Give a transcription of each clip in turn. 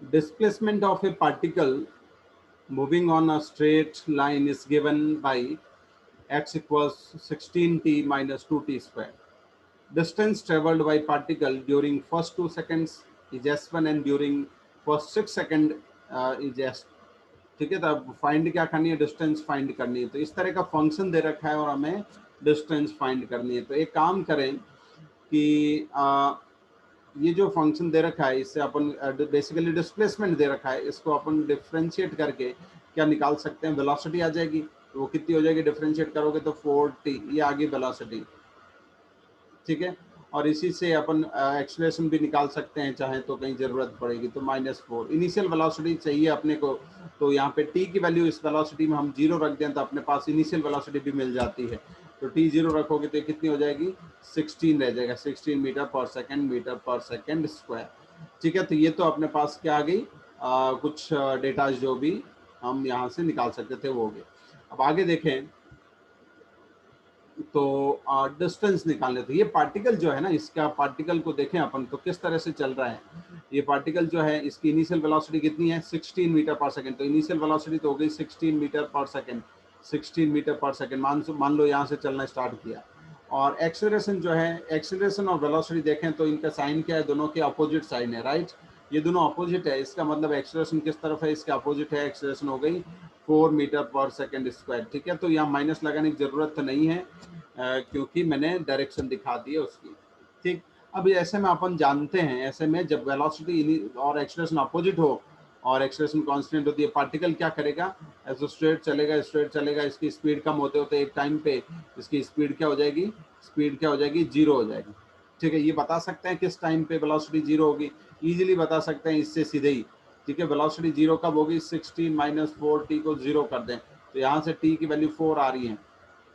Displacement of a particle moving on a straight line is given by x equals 16t minus 2t square. Distance traveled by particle during first 2 seconds is s1 and during first 6 second is s। ठीक है, तो अब find क्या करनी है, distance find करनी है। तो इस तरह का फंक्शन दे रखा है और हमें डिस्टेंस फाइंड करनी है। तो एक काम करें कि ये जो फंक्शन दे रखा है इससे अपन बेसिकली डिस्प्लेसमेंट दे रखा है, इसको अपन डिफ्रेंशिएट करके क्या निकाल सकते हैं, वेलोसिटी आ जाएगी। तो वो कितनी हो जाएगी, डिफ्रेंशिएट करोगे तो 4t, ये आ गई वेलोसिटी। ठीक है, और इसी से अपन एक्सलेशन भी निकाल सकते हैं चाहे तो, कहीं जरूरत पड़ेगी तो -4 इनिशियल वेलोसिटी चाहिए अपने को। तो यहाँ पे t की वैल्यू इस वेलोसिटी में हम 0 रख दें तो अपने पास इनिशियल वेलोसिटी भी मिल जाती है। तो t 0 रखोगे तो कितनी हो जाएगी, 16 रह जाएगा, 16 मीटर पर सेकेंड स्क्वायर। ठीक है, तो ये तो अपने पास क्या आ गई, कुछ डेटा जो भी हम यहाँ से निकाल सकते थे वो हो गए। अब आगे देखें तो डिस्टेंस निकालने, तो ये पार्टिकल जो है ना, इसका पार्टिकल को देखें अपन तो किस तरह से चल रहा है। ये पार्टिकल जो है इसकी इनिशियल वेलोसिटी कितनी है, 16 मीटर पर सेकंड। तो इनिशियल वेलोसिटी तो हो गई 16 मीटर पर सेकंड, 16 मीटर पर सेकंड मान लो यहाँ से चलना स्टार्ट किया। और एक्सेलरेशन जो है, एक्सेलरेशन और वेलोसिटी देखें तो इनका साइन क्या है, दोनों के अपोजिट साइन है, राइट। ये दोनों अपोजिट है, इसका मतलब एक्सेलरेशन किस तरफ है, इसके अपोजिट है। एक्सेलरेशन हो गई 4 मीटर पर सेकंड स्क्वायर। ठीक है, तो यहाँ माइनस लगाने की जरूरत तो नहीं है क्योंकि मैंने डायरेक्शन दिखा दी है उसकी। ठीक, अब ऐसे में अपन जानते हैं, ऐसे में जब वेलोसिटी और एक्सेलरेशन अपोजिट हो और एक्सेलरेशन कांस्टेंट होती है, पार्टिकल क्या करेगा, ऐसे स्ट्रेट चलेगा, इसकी स्पीड कम होते होते एक टाइम पे इसकी स्पीड क्या हो जाएगी, स्पीड क्या हो जाएगी, 0 हो जाएगी। ठीक है, ये बता सकते हैं किस टाइम पे वेलोसिटी 0 होगी, इजीली बता सकते हैं इससे सीधे ही। ठीक है, वेलोसिटी 0 कब होगी, 16 माइनस 4t को 0 कर दें तो यहाँ से t की वैल्यू 4 आ रही है,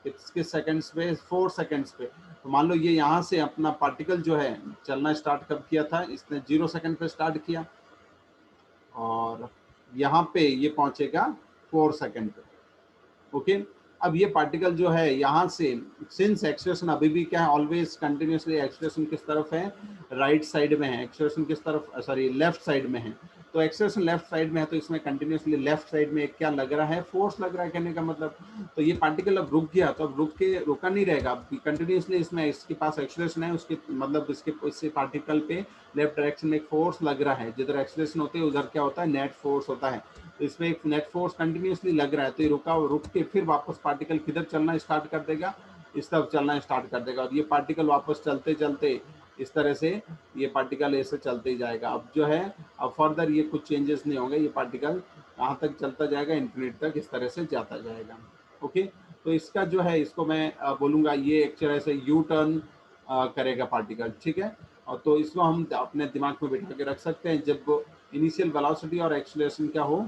किसके सेकंड्स पे, 4 सेकंड्स पे। तो मान लो ये यहाँ से अपना पार्टिकल जो है चलना स्टार्ट कब किया था, इसने 0 सेकंड पे स्टार्ट किया और यहाँ पे ये पहुंचेगा 4 सेकंड पे। ओके, अब ये पार्टिकल जो है यहाँ से, सिंस एक्सेलरेशन अभी भी क्या है, ऑलवेज कंटिन्यूसली एक्सेलरेशन किस तरफ है, राइट साइड में है। एक्सेलरेशन किस तरफ, सॉरी लेफ्ट साइड में है। तो एक्सेलरेशन लेफ्ट साइड में है तो इसमें कंटिन्यूसली लेफ्ट साइड में क्या लग रहा है, फोर्स लग रहा है, कहने का मतलब। तो ये पार्टिकल अब रुक गया, तो अब रुका नहीं रहेगा, अब कंटिन्यूसली इसमें इसके पास एक्सेलरेशन है, उसके मतलब इसके पार्टिकल पे लेफ्ट डायरेक्शन में एक फोर्स लग रहा है। जिधर एक्सेलरेशन होती है उधर क्या होता है, नेट फोर्स होता है। तो इसमें एक नेट फोर्स कंटिन्यूसली लग रहा है, तो ये रुक के फिर वापस पार्टिकल किधर चलना स्टार्ट कर देगा, इस तरफ चलना स्टार्ट कर देगा। और ये पार्टिकल वापस चलते चलते इस तरह से ये पार्टिकल ऐसे चलते ही जाएगा। अब जो है, अब फर्दर ये कुछ चेंजेस नहीं होंगे, ये पार्टिकल कहाँ तक चलता जाएगा, इन्फिनिट तक इस तरह से जाता जाएगा। ओके, तो इसका जो है, इसको मैं बोलूँगा ये एक तरह से यू टर्न करेगा पार्टिकल। ठीक है, और तो इसको हम अपने दिमाग में बिठा के रख सकते हैं, जब इनिशियल वेलोसिटी और एक्सीलरेशन क्या हो,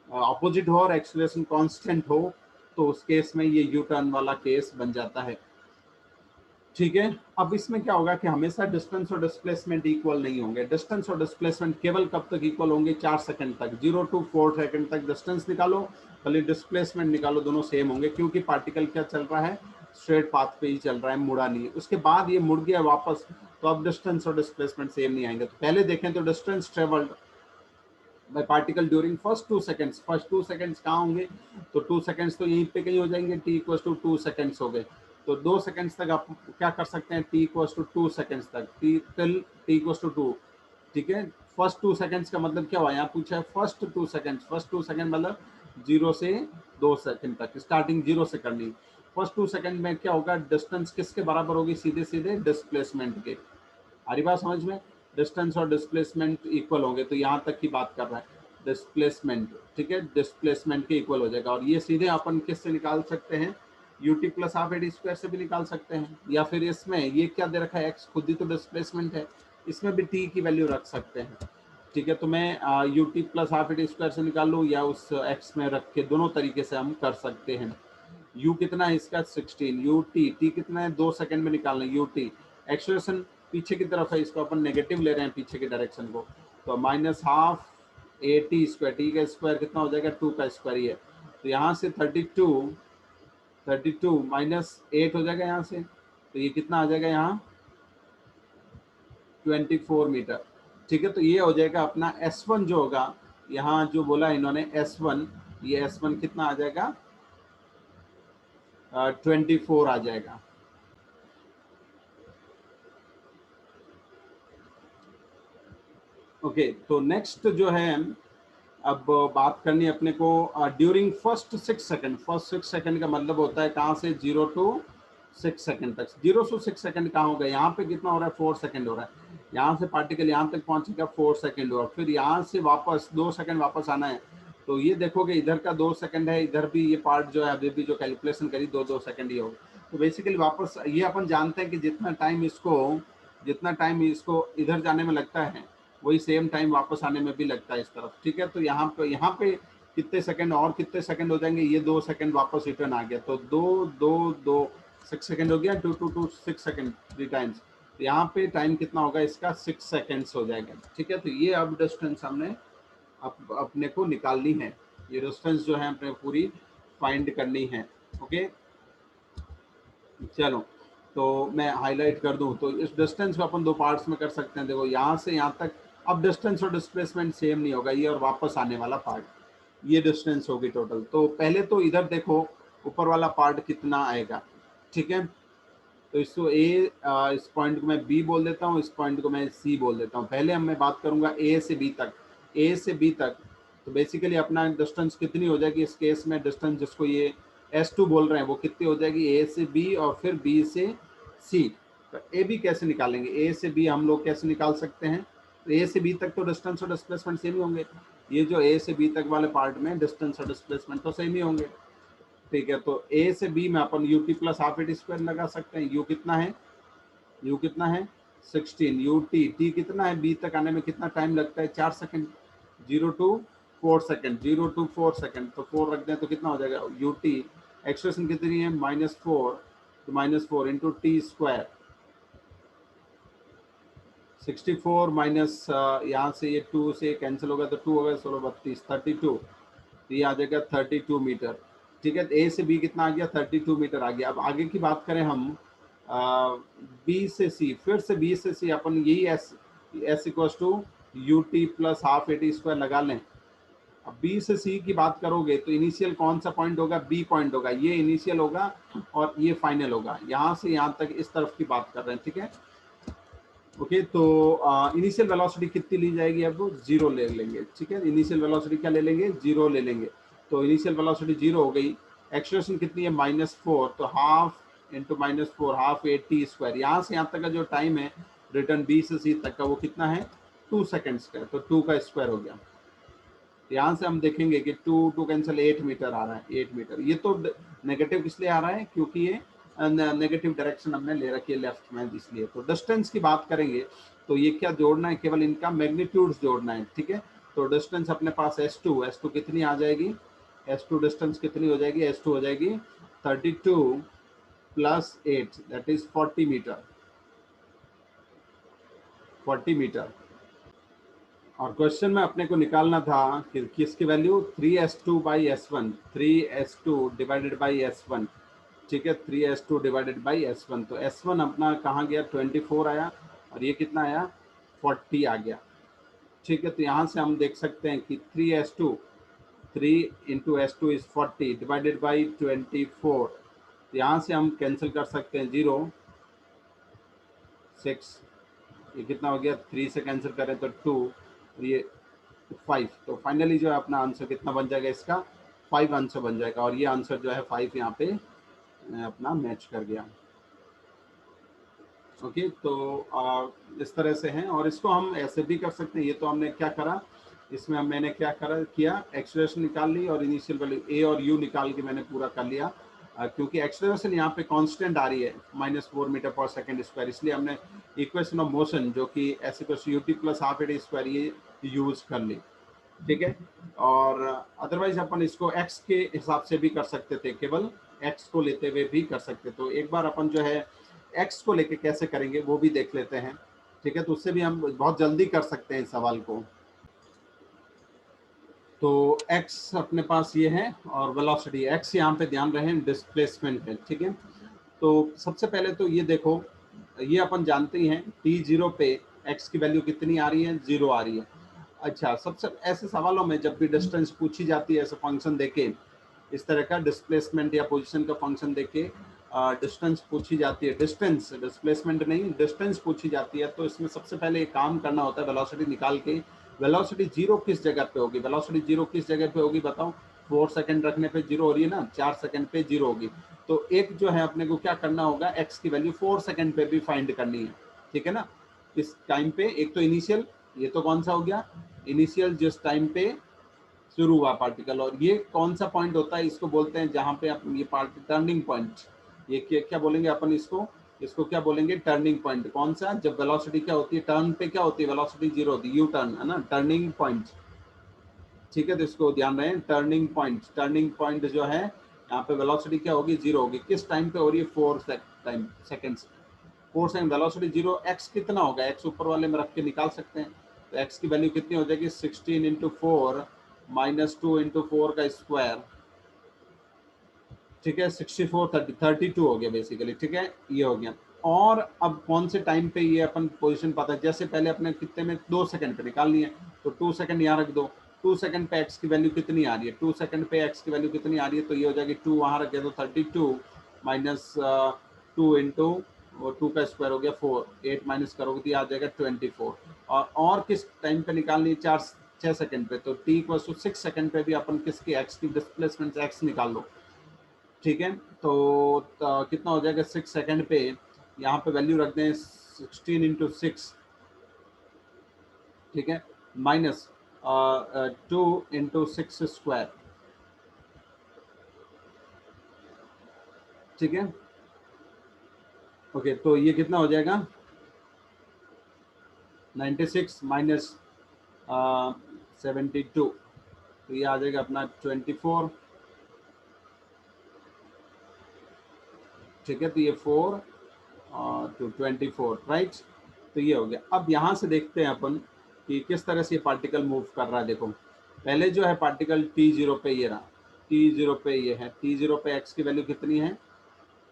अपोजिट हो और एक्सीलरेशन कांस्टेंट हो, तो उस केस में ये यू टर्न वाला केस बन जाता है। ठीक है, अब इसमें क्या होगा कि हमेशा डिस्टेंस और डिस्प्लेसमेंट इक्वल नहीं होंगे। डिस्टेंस और डिस्प्लेसमेंट केवल कब तक इक्वल होंगे, 4 सेकंड तक, 0 to 4 सेकंड तक डिस्टेंस निकालो, खाली डिस्प्लेसमेंट निकालो, दोनों सेम होंगे क्योंकि पार्टिकल क्या चल रहा है, स्ट्रेट पाथ पे ही चल रहा है, मुड़ा नहीं है। उसके बाद ये मुड़ गया वापस, तो अब डिस्टेंस और डिस्प्लेसमेंट सेम नहीं आएंगे। तो पहले देखें तो distance travelled by particle during first 2 seconds, first 2 seconds कहाँ होंगे, तो 2 सेकंड्स तो यहीं पे कहीं हो जाएंगे, t इक्वल्स टू 2 सेकंड्स हो गए। तो 2 सेकंड्स तक आप क्या कर सकते हैं, t इक्वल्स टू 2 सेकंड्स तक, t इक्वल्स टू 2। ठीक है, फर्स्ट 2 सेकंड्स का मतलब क्या हुआ, यहाँ पूछा है फर्स्ट 2 सेकंड्स, फर्स्ट 2 सेकंड मतलब 0 से 2 सेकंड तक, स्टार्टिंग 0 से करनी। फर्स्ट 2 सेकंड में क्या होगा, डिस्टेंस किसके बराबर होगी, सीधे सीधे डिस्प्लेसमेंट के। आ रही बात समझ में, डिस्टेंस और डिस्प्लेसमेंट इक्वल होंगे, तो यहाँ तक की बात कर रहा है डिस्प्लेसमेंट। ठीक है, डिस्प्लेसमेंट के इक्वल हो जाएगा। और ये सीधे अपन किससे निकाल सकते हैं, ut plus half A T square से भी निकाल सकते हैं, या फिर इसमें ये क्या दे रखा है, x खुद ही तो डिस्प्लेसमेंट है, इसमें भी t की वैल्यू रख सकते हैं। ठीक है, तो मैं ut plus half A T square से निकाल लूँ या उस x में रख के, दोनों तरीके से हम कर सकते हैं। u कितना है इसका 16, ut t कितना है, 2 सेकंड में निकालना है ut। एक्सेलरेशन पीछे की तरफ है, इसको अपन नेगेटिव ले रहे हैं पीछे के डायरेक्शन को, तो minus half A T square, T का स्क्वायर कितना हो जाएगा, 2 का स्क्वायर ही है। तो यहाँ से 32 माइनस 8 हो जाएगा यहाँ से, तो ये कितना आ जाएगा यहाँ 24 मीटर। ठीक है, तो ये हो जाएगा अपना S1 जो होगा, यहाँ जो बोला इन्होंने S1, ये S1 कितना आ जाएगा, 24 आ जाएगा। ओके, तो नेक्स्ट जो है अब बात करनी है अपने को during first 6 second. First 6 second का मतलब होता है कहाँ से 0 to 6 सेकंड तक। 0 to 6 सेकंड कहाँ होगा, यहाँ पे कितना हो रहा है 4 सेकंड हो रहा है, यहाँ से पार्टिकल यहाँ तक पहुंचेगा 4 सेकंड हुआ, फिर यहाँ से वापस 2 सेकंड वापस आना है, तो ये देखोगे इधर का 2 सेकंड है, इधर भी ये पार्ट जो है अभी भी जो कैलकुलेशन करी 2-2 सेकंड ही होगा। तो बेसिकली वापस ये अपन जानते हैं कि जितना टाइम इसको इधर जाने में लगता है वही सेम टाइम वापस आने में भी लगता है इस तरफ। ठीक है, तो यहाँ पे कितने सेकंड और कितने सेकंड हो जाएंगे, ये 2 सेकंड वापस रिटर्न आ गया, तो 2 6 सेकंड हो गया, 2 6 सेकंड 3 टाइम्स, तो यहाँ पे टाइम कितना होगा इसका 6 सेकंड्स हो जाएगा। ठीक है, तो ये अब डिस्टेंस हमने अपने को निकालनी है, ये डिस्टेंस जो है अपने पूरी फाइंड करनी है। ओके, चलो तो मैं हाईलाइट कर दूं, तो इस डिस्टेंस को अपन 2 पार्ट्स में कर सकते हैं। देखो यहाँ से यहाँ तक अब डिस्टेंस और डिस्प्लेसमेंट सेम नहीं होगा, ये और वापस आने वाला पार्ट, ये डिस्टेंस होगी टोटल। तो पहले तो इधर देखो ऊपर वाला पार्ट कितना आएगा। ठीक है, तो इसको इस पॉइंट को मैं बी बोल देता हूँ, इस पॉइंट को मैं सी बोल देता हूँ। पहले मैं बात करूंगा ए से बी तक, तो बेसिकली अपना डिस्टेंस कितनी हो जाएगी इस केस में, डिस्टेंस जिसको ये S2 बोल रहे हैं वो कितनी हो जाएगी, ए से बी और फिर बी से सी। तो ए बी कैसे निकालेंगे, ए से बी हम लोग कैसे निकाल सकते हैं, तो ए से बी तक तो डिस्टेंस और डिस्प्लेसमेंट सेम ही होंगे, ये जो ए से बी तक वाले पार्ट में डिस्टेंस और डिस्प्लेसमेंट तो सेम ही होंगे। ठीक है, तो ए से बी में अपन u T plus half eighty square लगा सकते हैं। यू कितना है 16, यू टी कितना है, बी तक आने में कितना टाइम लगता है 4 second, 0 to 4 second, 0 to 4 second, तो 4 रख दें तो कितना हो जाएगा, यू टी एक्सप्रेशन कितनी है -4, तो -4 इंटू टी स्क्वायर, 64 माइनस यहाँ से ये 2 से कैंसिल होगा तो 2 होगा, 16 32 32, तो ये आ जाएगा 32 मीटर। ठीक है, ए से बी कितना आ गया 32 मीटर आ गया। अब आगे की बात करें हम बी से सी, फिर से बी से सी अपन यही S equal to U T plus half eighty square लगा लें। अब बी से सी की बात करोगे तो इनिशियल कौन सा पॉइंट होगा, बी पॉइंट होगा, ये इनिशियल होगा और ये फाइनल होगा। यहाँ से यहाँ तक इस तरफ की बात कर रहे हैं। ठीक है, ओके, तो इनिशियल वेलोसिटी कितनी ली जाएगी, अब 0 ले लेंगे। ठीक है, इनिशियल वेलोसिटी क्या ले लेंगे, 0 ले लेंगे, तो इनिशियल वेलोसिटी 0 हो गई। एक्सेलरेशन कितनी है -4, तो half into -4 half eighty square, यहाँ से यहाँ तक का जो टाइम है रिटर्न बी से सी तक का वो कितना है 2 सेकेंड्स का, तो 2 का स्क्वायर हो गया। यहाँ से हम देखेंगे कि 2 कैंसिल 8 मीटर आ रहा है, 8 मीटर। ये तो नेगेटिव इसलिए आ रहा है क्योंकि ये नेगेटिव डायरेक्शन हमने ले रखी है लेफ्ट में, इसलिए। तो डिस्टेंस की बात करेंगे तो ये क्या जोड़ना है, केवल इनका मैग्नीट्यूड्स जोड़ना है। ठीक है, तो डिस्टेंस अपने पास S2 कितनी आ जाएगी, S2 डिस्टेंस कितनी हो जाएगी, S2 हो जाएगी 32 plus 8 that is 40 meter, 40 meter. और क्वेश्चन में अपने को निकालना था कि किसकी value 3S2 by S1, 3S2 divided by S1। ठीक है, 3S2 डिवाइडेड बाई S1, तो S1 अपना कहाँ गया 24 आया और ये कितना आया 40 आ गया। ठीक है, तो यहाँ से हम देख सकते हैं कि 3 into S2 is 40 divided by 24, तो यहाँ से हम कैंसिल कर सकते हैं 0 6, ये कितना हो गया 3 से कैंसिल करें तो 2, ये 5, तो फाइनली जो है अपना आंसर कितना बन जाएगा, इसका 5 आंसर बन जाएगा। और ये आंसर जो है 5 यहाँ पे अपना मैच कर गया। ओके, तो इस तरह से हैं, और इसको हम ऐसे भी कर सकते हैं। ये तो हमने क्या करा, इसमें मैंने क्या किया एक्सेलरेशन निकाल ली और इनिशियल वैल्यू ए और यू निकाल के मैंने पूरा कर लिया। क्योंकि एक्सेलरेशन यहाँ पे कांस्टेंट आ रही है -4 मीटर पर सेकंड स्क्वायर, इसलिए हमने इक्वेशन ऑफ मोशन जो कि S equal to U T plus half eighty square ये यूज कर ली। ठीक है, और अदरवाइज अपन इसको एक्स के हिसाब से भी कर सकते थे, केवल एक्स को लेते हुए भी कर सकते। तो एक बार अपन जो है एक्स को लेके कैसे करेंगे वो भी देख लेते हैं। ठीक है, तो उससे भी हम बहुत जल्दी कर सकते हैं इस सवाल को। तो x अपने पास ये है और वेलोसिटी x यहाँ पे ध्यान रहे डिस्प्लेसमेंट है। ठीक है, तो सबसे पहले तो ये देखो, ये अपन जानते ही हैं t0 पे एक्स की वैल्यू कितनी आ रही है, 0 आ रही है। अच्छा, सबसे ऐसे सवालों में जब भी डिस्टेंस पूछी जाती है, ऐसे फंक्शन देके, इस तरह का डिस्प्लेसमेंट या पोजीशन का फंक्शन देके डिस्टेंस पूछी जाती है, डिस्टेंस, डिस्प्लेसमेंट नहीं, डिस्टेंस पूछी जाती है, तो इसमें सबसे पहले एक काम करना होता है, वेलोसिटी निकाल के, वेलोसिटी 0 किस जगह पे होगी, वेलोसिटी 0 किस जगह पे होगी बताओ। 4 सेकंड रखने पे 0 हो रही है ना, 4 सेकंड पे 0 होगी। तो एक जो है अपने को क्या करना होगा, एक्स की वैल्यू 4 सेकंड पे भी फाइंड करनी है, ठीक है ना। किस टाइम पे, एक तो इनिशियल, ये तो कौन सा हो गया, इनिशियल जिस टाइम पे शुरू हुआ पार्टिकल, और ये कौन सा पॉइंट होता है, इसको बोलते हैं जहाँ पे ये टर्निंग पॉइंट, ये क्या बोलेंगे अपन इसको, इसको क्या बोलेंगे, टर्निंग पॉइंट। कौन सा, जब वेलोसिटी क्या होती है, टर्न पे क्या होती है, वेलोसिटी 0 होती है, यू टर्न है ना, टर्निंग पॉइंट, ठीक है। तो इसको ध्यान रहे, टर्निंग पॉइंट, टर्निंग पॉइंट जो है यहाँ पे वेलोसिटी क्या होगी, 0 होगी। किस टाइम पे हो रही है, 4 सेकंड्स, 4 सेकंड, वेलोसिटी 0, एक्स कितना होगा, एक्स ऊपर वाले में रख के निकाल सकते हैं। तो एक्स की वैल्यू कितनी हो जाएगी, 16 इंटू 4 माइनस 2 इंटू 4 का स्क्वायर, ठीक है, 64 32 हो गया बेसिकली, ठीक है, ये हो गया। और अब कौन से टाइम पे ये अपन पोजीशन पता है, जैसे पहले अपने कितने में 2 सेकंड पे निकालनी है, तो 2 सेकंड यहाँ रख दो। 2 सेकंड पे एक्स की वैल्यू कितनी आ रही है, 2 सेकंड पे एक्स की वैल्यू कितनी आ रही है, तो ये हो जाएगी 2 वहाँ रखे तो 32 माइनस 2 इंटू, वो 2 का स्क्वायर हो गया 4, 8 माइनस करोगे तो ये आ जाएगा 24। और किस टाइम पे निकालनी है, 6 सेकंड पे, तो टी इक्वल टू 6 सेकंड पे भी अपन किसकी, एक्स की डिस्प्लेसमेंट एक्स निकाल लो, ठीक है। तो कितना हो जाएगा, 6 सेकंड पे यहाँ पे वैल्यू रख दें 16 इंटू 6, ठीक है, माइनस 2 इंटू 6 स्क्वायर, ठीक है। ओके, तो ये कितना हो जाएगा, 96 माइनस 72, तो ये आ जाएगा अपना 24, ठीक है। तो ये 4 टू 24, राइट। तो ये हो गया। अब यहाँ से देखते हैं अपन कि किस तरह से ये पार्टिकल मूव कर रहा है। देखो, पहले जो है पार्टिकल t0 पे ये रहा, t0 पे ये है, t0 पे x की वैल्यू कितनी है,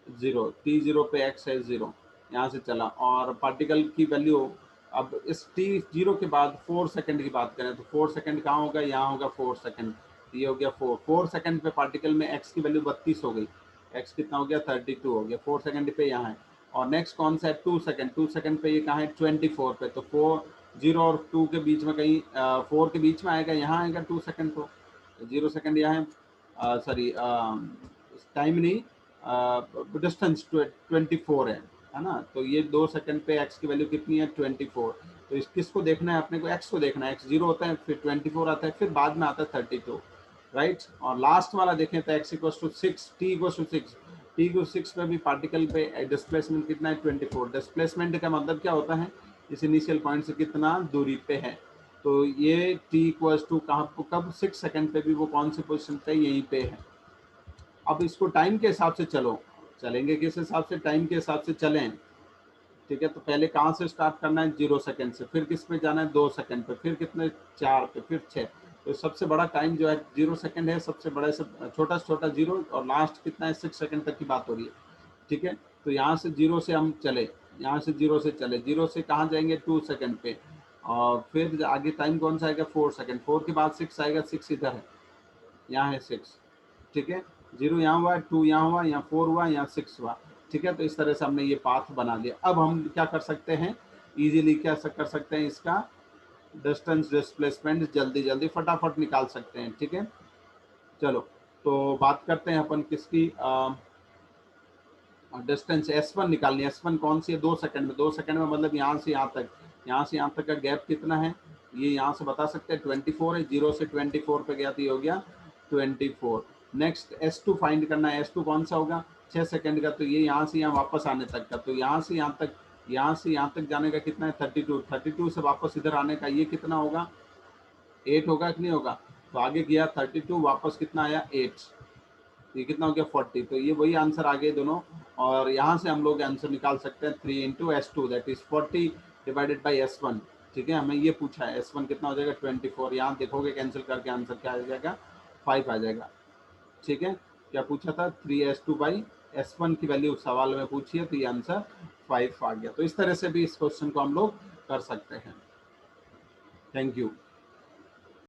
0, t0 पे x है 0, यहाँ से चला, और पार्टिकल की वैल्यू, अब इस t0 के बाद 4 सेकंड की बात करें तो 4 सेकंड कहाँ होगा, यहाँ होगा 4 सेकंड, ये हो गया 4 सेकंड पे पार्टिकल में x की वैल्यू 32 हो गई, x कितना हो गया, 32 हो गया, 4 सेकंड पे यहाँ है। और नेक्स्ट कौन सा है, 2 सेकंड, 2 सेकंड पे ये कहाँ है, 24 पे, तो 0 और 2 के बीच में कहीं 4 के बीच में आएगा, यहाँ आएगा 2 सेकंड, तो 0 सेकंड यहाँ है, सॉरी टाइम नहीं, डिस्टेंस 24 है ना। तो ये 2 सेकंड पे एक्स की वैल्यू कितनी है, 24। तो इस किसको देखना है अपने को, एक्स को देखना है, एक्स 0 होता है, फिर 24 आता है, फिर बाद में आता है 32, राइट। और लास्ट वाला देखें तो X equal to 6, T equal to 6, T equal 6 पे भी पार्टिकल पे डिस्प्लेसमेंट कितना है, 24। डिस्प्लेसमेंट का मतलब क्या होता है, इस इनिशियल पॉइंट से कितना दूरी पे है। तो ये टी इक्वल टू कहाँ, कब, 6 सेकंड पे भी वो कौन सी पोजिशन पे, यहीं पे है। अब इसको टाइम के हिसाब से चलो, चलेंगे किस हिसाब से, टाइम के हिसाब से चलें, ठीक है। तो पहले कहाँ से स्टार्ट करना है, 0 सेकंड से, फिर किस पे जाना है, 2 सेकंड पे, फिर कितने, 4 पे, फिर 6। तो सबसे बड़ा टाइम जो है 0 सेकंड है, सबसे बड़ा से छोटा 0, और लास्ट कितना है, 6 सेकंड तक की बात हो रही है, ठीक है। तो यहाँ से 0 से हम चले, यहाँ से 0 से चले, 0 से कहाँ जाएंगे, 2 सेकंड पे, और फिर आगे टाइम कौन सा आएगा, 4 सेकंड, 4 के बाद 6 आएगा, 6 इधर है, यहाँ है 6, ठीक है। 0 यहाँ हुआ, 2 यहाँ हुआ, यहाँ 4 हुआ, यहाँ 6 हुआ, ठीक है। तो इस तरह से हमने ये पाथ बना लिया। अब हम क्या कर सकते हैं, इजीली क्या कर सकते हैं, इसका डिस्टेंस डिस्प्लेसमेंट जल्दी जल्दी फटाफट निकाल सकते हैं, ठीक है। चलो, तो बात करते हैं अपन किसकी, डिस्टेंस S1 निकालनी है। S1 कौन सी है, 2 सेकंड में, 2 सेकंड में मतलब यहाँ से यहाँ तक, यहाँ से यहाँ तक का गैप कितना है, ये यहाँ से बता सकते हैं, 24 है, 0 से 24 पे गया तो ये हो गया 24। नेक्स्ट S2 फाइंड करना है, S2 कौन सा होगा, 6 सेकंड का, तो ये यहाँ से यहाँ वापस आने तक का, तो यहाँ से यहाँ तक, यहाँ से यहाँ तक जाने का कितना है, 32, 32 से वापस इधर आने का ये कितना होगा, 8 होगा कि नहीं होगा। तो आगे गया 32, वापस कितना आया, 8, ये कितना हो गया, 40। तो ये वही आंसर आ गए दोनों, और यहाँ से हम लोग आंसर निकाल सकते हैं 3 into S2, that is 40 divided by S1, ठीक है। हमें ये पूछा है S1 कितना हो जाएगा, 24, यहाँ देखोगे कैंसिल करके आंसर क्या आ जाएगा, 5 आ जाएगा, ठीक है। क्या पूछा था, 3S2 बाई S1 की वैल्यू सवाल में पूछी है, तो ये आंसर 5 आ गया। तो इस तरह से भी इस क्वेश्चन को हम लोग कर सकते हैं। Thank you.